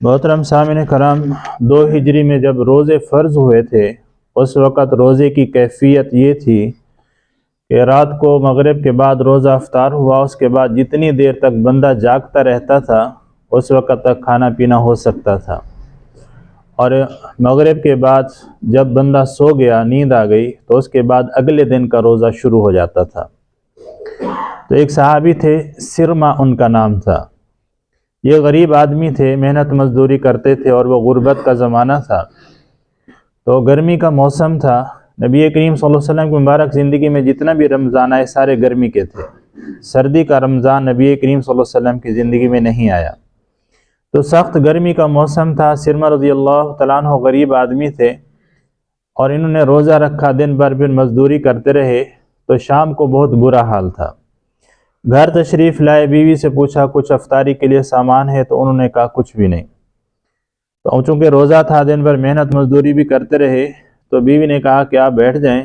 محترم سامعین کرام، 2 ہجری میں جب روزے فرض ہوئے تھے اس وقت روزے کی کیفیت یہ تھی کہ رات کو مغرب کے بعد روزہ افطار ہوا، اس کے بعد جتنی دیر تک بندہ جاگتا رہتا تھا اس وقت تک کھانا پینا ہو سکتا تھا، اور مغرب کے بعد جب بندہ سو گیا، نیند آ گئی، تو اس کے بعد اگلے دن کا روزہ شروع ہو جاتا تھا۔ تو ایک صحابی تھے، سرما ان کا نام تھا۔ یہ غریب آدمی تھے، محنت مزدوری کرتے تھے، اور وہ غربت کا زمانہ تھا، تو گرمی کا موسم تھا۔ نبی کریم صلی اللہ علیہ وسلم کی مبارک زندگی میں جتنا بھی رمضان آئے سارے گرمی کے تھے، سردی کا رمضان نبی کریم صلی اللہ علیہ وسلم کی زندگی میں نہیں آیا۔ تو سخت گرمی کا موسم تھا، سرما رضی اللہ تعالیٰ عنہ غریب آدمی تھے، اور انہوں نے روزہ رکھا، دن بھر پھر مزدوری کرتے رہے، تو شام کو بہت برا حال تھا۔ گھر تشریف لائے، بیوی سے پوچھا کچھ افطاری کے لیے سامان ہے، تو انہوں نے کہا کچھ بھی نہیں۔ تو چونکہ روزہ تھا، دن بھر محنت مزدوری بھی کرتے رہے، تو بیوی نے کہا کہ آپ بیٹھ جائیں،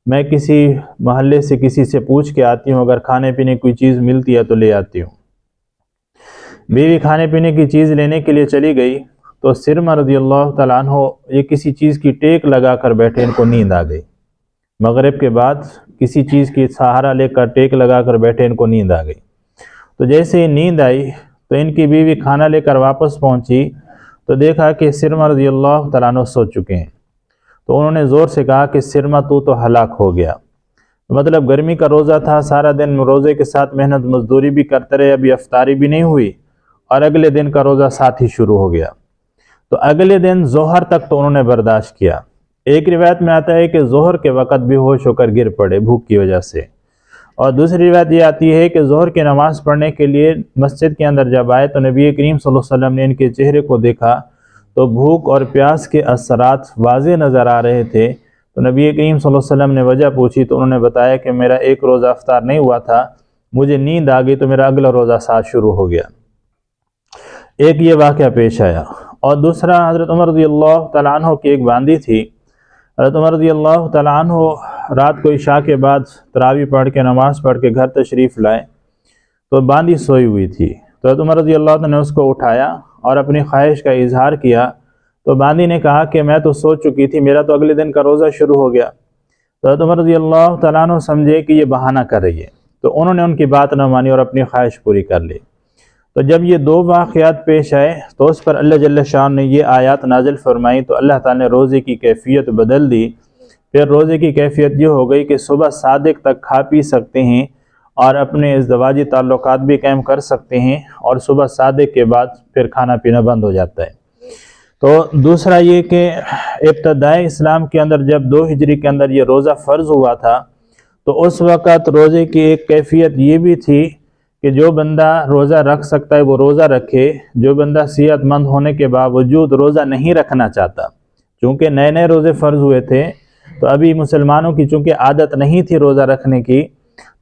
میں کسی محلے سے کسی سے پوچھ کے آتی ہوں، اگر کھانے پینے کی کوئی چیز ملتی ہے تو لے آتی ہوں۔ بیوی کھانے پینے کی چیز لینے کے لیے چلی گئی، تو سرما رضی اللہ تعالیٰ عنہ یہ کسی چیز کی ٹیک لگا کر بیٹھے، ان کو نیند آ گئی۔ مغرب کے بعد کسی چیز کی سہارا لے کر ٹیک لگا کر بیٹھے، ان کو نیند آ گئی۔ تو جیسے ہی نیند آئی تو ان کی بیوی کھانا لے کر واپس پہنچی، تو دیکھا کہ سرما رضی اللہ تعالیٰ عنہ سو چکے ہیں۔ تو انہوں نے زور سے کہا کہ سرما تو ہلاک ہو گیا۔ مطلب گرمی کا روزہ تھا، سارا دن روزے کے ساتھ محنت مزدوری بھی کرتے رہے، ابھی افطاری بھی نہیں ہوئی، اور اگلے دن کا روزہ ساتھ ہی شروع ہو گیا۔ تو اگلے دن ظہر تک تو انہوں نے برداشت کیا۔ ایک روایت میں آتا ہے کہ ظہر کے وقت بے ہوش ہو کر گر پڑے بھوک کی وجہ سے، اور دوسری روایت یہ آتی ہے کہ ظہر کی نماز پڑھنے کے لیے مسجد کے اندر جب آئے تو نبی کریم صلی اللہ علیہ وسلم نے ان کے چہرے کو دیکھا تو بھوک اور پیاس کے اثرات واضح نظر آ رہے تھے۔ تو نبی کریم صلی اللہ علیہ وسلم نے وجہ پوچھی تو انہوں نے بتایا کہ میرا ایک روزہ افطار نہیں ہوا تھا، مجھے نیند آ گئی تو میرا اگلا روزہ ساتھ شروع ہو گیا۔ ایک یہ واقعہ پیش آیا، اور دوسرا حضرت عمر رضی اللہ تعالیٰ عنہ کی ایک باندی تھی۔ حضرت عمر رضی اللہ تعالیٰ عنہ رات کو عشاء کے بعد تراویح پڑھ کے نماز پڑھ کے گھر تشریف لائے، تو باندی سوئی ہوئی تھی۔ تو حضرت عمر رضی اللہ تعالیٰ نے اس کو اٹھایا اور اپنی خواہش کا اظہار کیا، تو باندی نے کہا کہ میں تو سو چکی تھی، میرا تو اگلے دن کا روزہ شروع ہو گیا۔ تو حضرت عمر رضی اللہ تعالیٰ عنہ سمجھے کہ یہ بہانہ کر رہی ہے، تو انہوں نے ان کی بات نہ مانی اور اپنی خواہش پوری کر لی۔ تو جب یہ دو واقعات پیش آئے تو اس پر اللہ جل شان نے یہ آیات نازل فرمائی، تو اللہ تعالیٰ نے روزے کی کیفیت بدل دی۔ پھر روزے کی کیفیت یہ ہو گئی کہ صبح صادق تک کھا پی سکتے ہیں اور اپنے ازدواجی تعلقات بھی قائم کر سکتے ہیں، اور صبح صادق کے بعد پھر کھانا پینا بند ہو جاتا ہے۔ تو دوسرا یہ کہ ابتدائی اسلام کے اندر جب 2 ہجری کے اندر یہ روزہ فرض ہوا تھا تو اس وقت روزے کی ایک کیفیت یہ بھی تھی کہ جو بندہ روزہ رکھ سکتا ہے وہ روزہ رکھے، جو بندہ صحت مند ہونے کے باوجود روزہ نہیں رکھنا چاہتا، چونکہ نئے نئے روزے فرض ہوئے تھے تو ابھی مسلمانوں کی چونکہ عادت نہیں تھی روزہ رکھنے کی،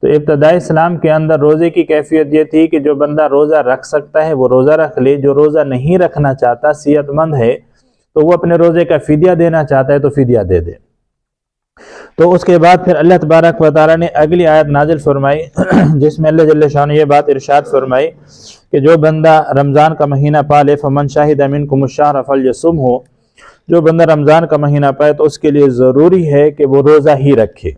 تو ابتدائی اسلام کے اندر روزے کی کیفیت یہ تھی کہ جو بندہ روزہ رکھ سکتا ہے وہ روزہ رکھ لے، جو روزہ نہیں رکھنا چاہتا، صحت مند ہے، تو وہ اپنے روزے کا فدیہ دینا چاہتا ہے تو فدیہ دے دے۔ تو اس کے بعد پھر اللہ تبارک و تعالیٰ نے اگلی آیت نازل فرمائی جس میں اللہ جل شان نے یہ بات ارشاد فرمائی کہ جو بندہ رمضان کا مہینہ پالے فمن شاہد منکم الشہر فلیصمہ، جو بندہ رمضان کا مہینہ پائے تو اس کے لیے ضروری ہے کہ وہ روزہ ہی رکھے۔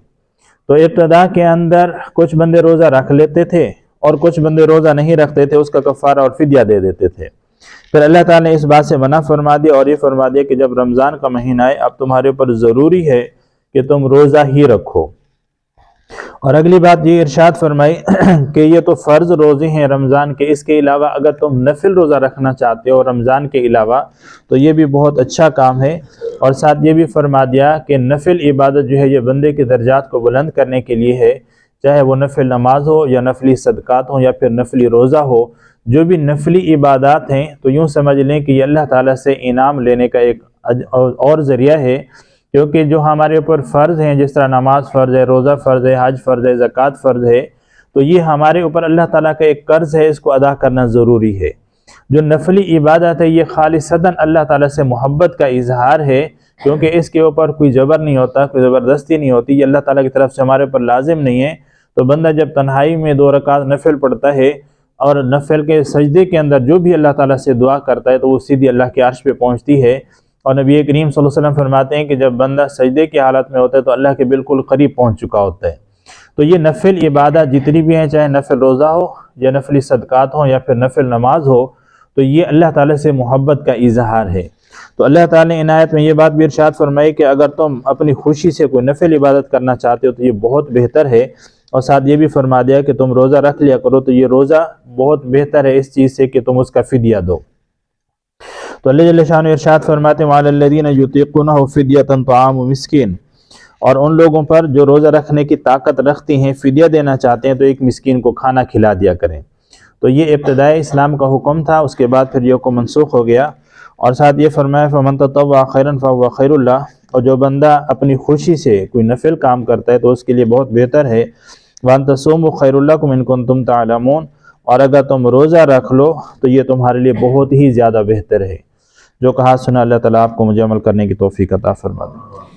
تو ابتدا کے اندر کچھ بندے روزہ رکھ لیتے تھے اور کچھ بندے روزہ نہیں رکھتے تھے، اس کا کفارہ اور فدیہ دے دیتے تھے۔ پھر اللہ تعالیٰ نے اس بات سے منع فرما دیا اور یہ فرما دیا کہ جب رمضان کا مہینہ آئے اب تمہارے اوپر ضروری ہے کہ تم روزہ ہی رکھو۔ اور اگلی بات یہ ارشاد فرمائی کہ یہ تو فرض روزے ہیں رمضان کے، اس کے علاوہ اگر تم نفل روزہ رکھنا چاہتے ہو رمضان کے علاوہ تو یہ بھی بہت اچھا کام ہے، اور ساتھ یہ بھی فرما دیا کہ نفل عبادت جو ہے یہ بندے کے درجات کو بلند کرنے کے لیے ہے، چاہے وہ نفل نماز ہو یا نفلی صدقات ہوں یا پھر نفلی روزہ ہو، جو بھی نفلی عبادات ہیں تو یوں سمجھ لیں کہ یہ اللہ تعالیٰ سے انعام لینے کا ایک اور ذریعہ ہے، کیونکہ جو ہمارے اوپر فرض ہیں جس طرح نماز فرض ہے، روزہ فرض ہے، حج فرض ہے، زکوٰۃ فرض ہے، تو یہ ہمارے اوپر اللہ تعالیٰ کا ایک قرض ہے، اس کو ادا کرنا ضروری ہے۔ جو نفلی عبادت ہے یہ خالصتاً اللہ تعالیٰ سے محبت کا اظہار ہے، کیونکہ اس کے اوپر کوئی جبر نہیں ہوتا، کوئی زبردستی نہیں ہوتی، یہ اللہ تعالیٰ کی طرف سے ہمارے اوپر لازم نہیں ہے۔ تو بندہ جب تنہائی میں 2 رکعت نفل پڑھتا ہے اور نفل کے سجدے کے اندر جو بھی اللہ تعالیٰ سے دعا کرتا ہے تو وہ سیدھی اللہ کے عرش پہ پہنچتی ہے۔ اور نبی کریم صلی اللہ علیہ وسلم فرماتے ہیں کہ جب بندہ سجدے کی حالت میں ہوتا ہے تو اللہ کے بالکل قریب پہنچ چکا ہوتا ہے۔ تو یہ نفل عبادت جتنی بھی ہیں، چاہے نفل روزہ ہو یا نفلی صدقات ہوں یا پھر نفل نماز ہو، تو یہ اللہ تعالیٰ سے محبت کا اظہار ہے۔ تو اللہ تعالیٰ نے عنایت میں یہ بات بھی ارشاد فرمائی کہ اگر تم اپنی خوشی سے کوئی نفل عبادت کرنا چاہتے ہو تو یہ بہت بہتر ہے، اور ساتھ یہ بھی فرما دیا کہ تم روزہ رکھ لیا کرو، تو یہ روزہ بہت بہتر ہے اس چیز سے کہ تم اس کا فدیہ دو۔ تو اللہ جل شانہ ارشاد فرماتے ہیں وَعَلَى الَّذِينَ يُطِيقُونَهُ فِدْيَةٌ طَعَامُ مِسْكِينٍ، اور ان لوگوں پر جو روزہ رکھنے کی طاقت رکھتی ہیں، فدیہ دینا چاہتے ہیں، تو ایک مسکین کو کھانا کھلا دیا کریں۔ تو یہ ابتدائی اسلام کا حکم تھا، اس کے بعد پھر یہ حکم منسوخ ہو گیا، اور ساتھ یہ فرمایا فَمَن تَطَوَّعَ خَيْرًا فَهُوَ خَيْرٌ لَهُ، اور جو بندہ اپنی خوشی سے کوئی نفل کام کرتا ہے تو اس کے لیے بہت بہتر ہے۔ وَأَن تَصُومُوا خَيْرٌ لَكُمْ إِن كُنتُمْ تَعْلَمُونَ، اور اگر تم روزہ رکھ لو تو یہ تمہارے لیے بہت ہی زیادہ بہتر ہے۔ جو کہا سنا اللہ تعالیٰ آپ کو مجھے عمل کرنے کی توفیق عطا فرما دے۔